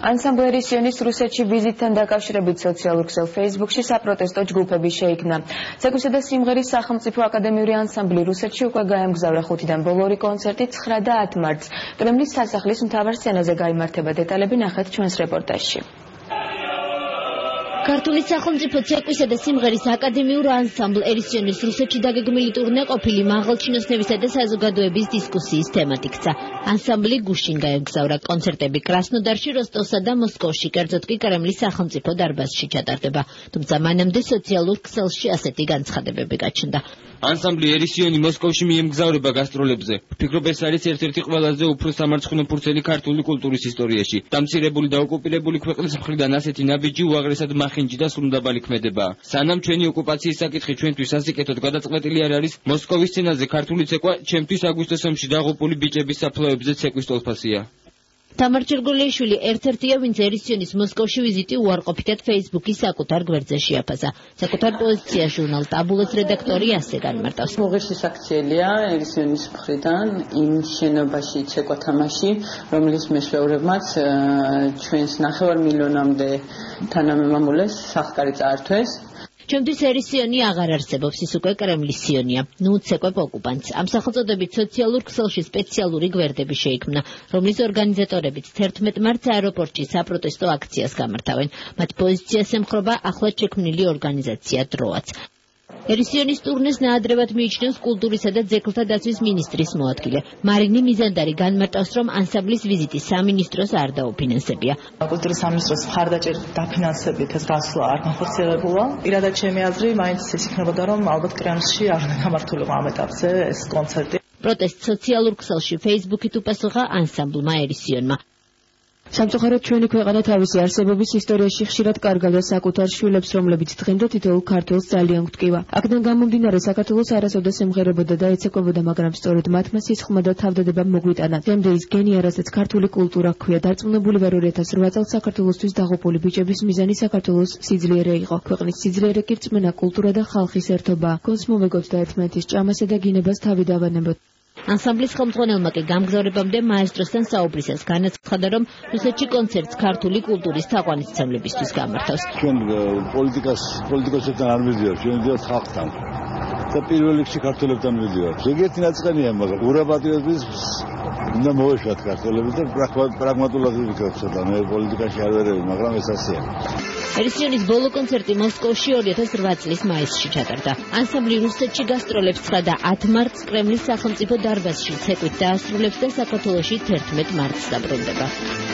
ანსამბლი ერისიონის რუსეთში ვიზიტთან დაკავშირებით სოციალურ ქსელ Facebook-ში საპროტესტო ჯგუფები შეიქმნა. ცეკვისა და სიმღერის სახელმწიფო აკადემიური ანსამბლი რუსეთში უკვე გაემგზავრა 5-დან ბოლო 2 კონცერტი 9 და 10 მარტს. კრემლის სასახლის მთავარ სცენაზე გაიმართება. დეტალები ნახეთ ჩვენს რეპორტაჟში. ქართული სახელმწიფო ცეკვისა და სიმღერის აკადემიურ ანსამბლ ერისიონის რუსეთში დაგეგმილი ტურნე ყოფილი მაღალჩინოსნებისა და საზოგადოების დისკუსიის თემად იქცა. ანსამბლი გუშინ გაემგზავრა. კონცერტები კრასნოდარში, როსტოვსა და მოსკოვში, კერძოდ კი კრემლის სახელმწიფო დარბაზში ჩატარდება. თუმცა მანამდე სოციალურ ქსელში ასეთი განცხადებები გაჩნდა. ანსამბლი ერისიონი მოსკოვში მიემგზავრება გასტროლებზე. ვფიქრობ, ეს არის ერთ-ერთი ყველაზე უფრო სამარცხვინო ფურცელი ქართული კულტურის ისტორიაში. დამცირებული და ოკუპირებული ქვეყნის მხრიდან ასეთი ნაბიჯი უაღრესად მახინჯი და სრულმდაბალი ქმედებაა. სანამ ჩვენი ოკუპაციის საკითხი ჩვენთვის ასიკეთოდ გადაწყვეტილი არ არის, მოსკოვის სცენაზე ქართული ცეკვა ჩემთვის აგვისტოს ომში დაღუპული ბიჭების საფლავებზე ცეკვის ტოლფასია. თამარ ჩერგოლიაშვილი ერთ-ერთია, ვინც ერისიონის მოსკოვში ვიზიტი უარყოფითად Facebook-ის საკუთარ გვერდზე შეაფასა. საკუთარ პოზიცია ჟურნალ ტაბულოს რედაქტორი ასე განმარტავს. მუღეშის აქციელია ერისიონის მხრიდან იმ შენობაში ცეკვა თამაში, რომლის მეშვეურებმაც ჩვენს 9 მილიონამდე თანამემამულეს სახკარი წაართვეს. ჩემთვის ერისიონი აღარ არსებობს, ის უკვე კრემლის სიონია. ნუ ცეკვებ ოკუპანტს. ამ სახელწოდებით სოციალურ ქსელში სპეციალური გვერდები შეიქმნა, რომლის ორგანიზატორებიც 11 მარტს აეროპორტში საპროტესტო აქციას გამართავენ. მათ პოზიციას ემხრობა ახლად შექმნილი ორგანიზაცია დროაც. ერისიონის ტურნეს ნაადრევად მიიჩნევს კულტურისა და ძეგლთა დაცვის მინისტრის მოადგილე. მარინი მიზანდარი განმარტავს, რომ ანსამბლის ვიზიტი სამინისტროს არ დაუფინანსებია. კულტურის სამინისტროს მხარდაჭერ დაფინანსებით ეს გასვლა არ განხორციელებულა. პირადად ჩემი აზრი, მაინც ის იქნებოდა, რომ ალბათ კრემლში არ უნდა გამართულიყო ამ ეტაპზე ეს კონცერტი. პროტესტ სოციალურ ქსელში Facebook-ით უპასუხა ანსამბლმა ერისიონმა. სამწუხაროდ ჩვენი ქვეყანა თავისი არსებობის ისტორიაში ხშირად კარგავდა საკუთარ შვილებს, რომლებიც დღემდე თითოეულ ქართველს ძალიან გვტკივა. აქედან გამომდინარე საქართველოს არასოდეს ემღერებოდა და ეცეკვებოდა, მაგრამ სწორედ მათმა სისხლმა და თავდადება მოგვიტანა. დღემდე ის გენი, რასაც ქართული კულტურა ჰქვია, დარწმუნებული ვარ 2008 წელს საქართველოსთვის დაღუპული ბიჭების მიზანი საქართველოს სიძლიერე იყო. ქვეყნის სიძლიერე კი რწმენა, კულტურა და ხალხის ერთობაა. გონს მოვეგოთ და ერთმანეთის ჭამასა და გინებას თავი დავანებოთ. ანსამბლის ხელმძღვანელმა კი გამგზავრებამდე მაესტროსთან საუბრისას განაცხადა, რომ რუსეთში კონცერტს ქართული კულტურის თაყვანისმცემლებისთვის გამართავს. ჩვენ პოლიტიკოსებთან არ მივიდივართ, ჩვენ მივიდივართ ხალხთან და პირველ რიგში ქართველებთან მივიდივართ. ზოგიერთი ნაწყენია, მაგრამ ურაპატიობის უნდა მოვეშვათ ქართველები და პრაგმატულად ვიქნებთ ცოტა. მე პოლიტიკაში არ ვერევი, მაგრამ ეს ასეა. ერისიონის ბოლო კონცერტი მოსკოვში 2008 წლის მაისში ჩატარდა. ანსამბლი რუსეთში გასტროლებს 9 და 10 მარტს კრემლის სახელმწიფო დარბაზში ცეკვით დაასრულებს და საქართველოში 11 მარტს დაბრუნდება.